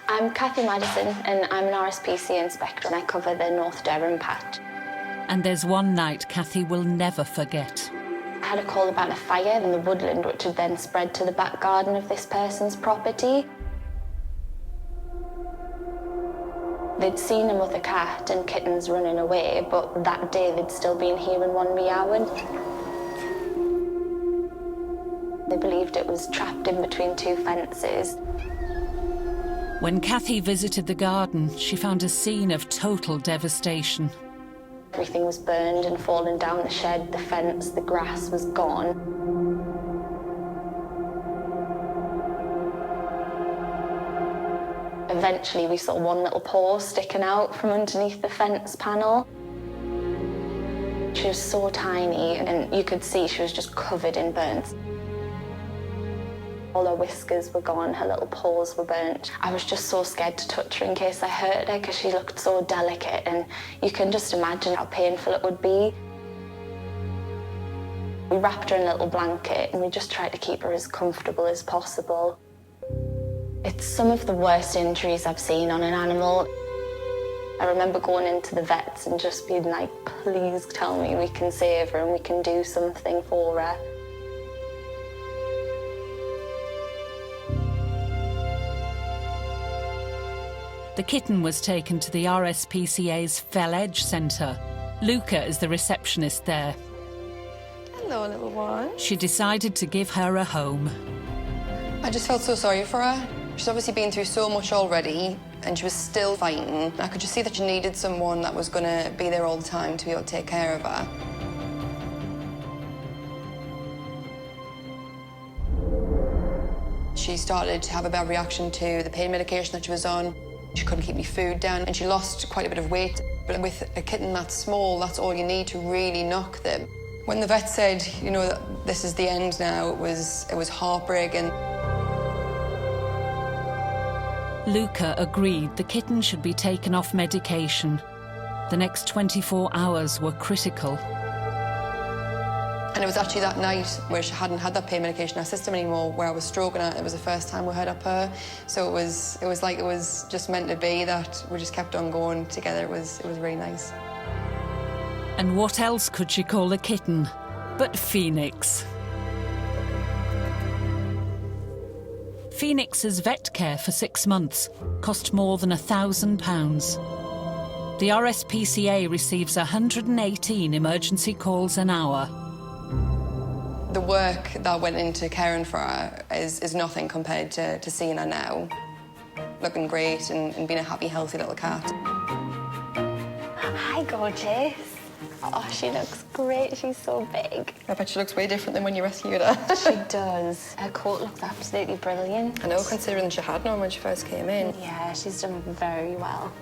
I'm Cathy Madison and I'm an RSPCA inspector and I cover the North Devon patch. And there's one night Cathy will never forget. I had a call about a fire in the woodland which had then spread to the back garden of this person's property. They'd seen a mother cat and kittens running away, but that day they'd still been hearing one meowing. They believed it was trapped in between two fences. When Cathy visited the garden, she found a scene of total devastation. Everything was burned and fallen down the shed, the fence, the grass was gone. Eventually we saw one little paw sticking out from underneath the fence panel. She was so tiny and you could see she was just covered in burns. All her whiskers were gone, her little paws were burnt. I was just so scared to touch her in case I hurt her because she looked so delicate and you can just imagine how painful it would be. We wrapped her in a little blanket and we just tried to keep her as comfortable as possible. It's some of the worst injuries I've seen on an animal. I remember going into the vets and just being like, please tell me we can save her and we can do something for her. The kitten was taken to the RSPCA's Fell Edge Centre. Luca is the receptionist there. Hello, little one. She decided to give her a home. I just felt so sorry for her. She's obviously been through so much already, and she was still fighting. I could just see that she needed someone that was going to be there all the time to be able to take care of her. She started to have a bad reaction to the pain medication that she was on. She couldn't keep any food down, and she lost quite a bit of weight. But with a kitten that small, that's all you need to really knock them. When the vet said, you know, that this is the end now, it was heartbreaking. Luca agreed the kitten should be taken off medication. The next 24 hours were critical. And it was actually that night where she hadn't had that pain medication in her system anymore, where I was stroking her. It was the first time we heard up her. So it was like it was just meant to be that we just kept on going together. It was really nice. And what else could she call a kitten but Phoenix? Phoenix's vet care for 6 months cost more than £1,000. The RSPCA receives 118 emergency calls an hour. The work that went into caring for her is nothing compared to seeing her now. Looking great and being a happy, healthy little cat. Hi, gorgeous. Oh, she looks great. She's so big. I bet she looks way different than when you rescued her. She does. Her coat looks absolutely brilliant. I know, considering she had none when she first came in. Yeah, she's done very well.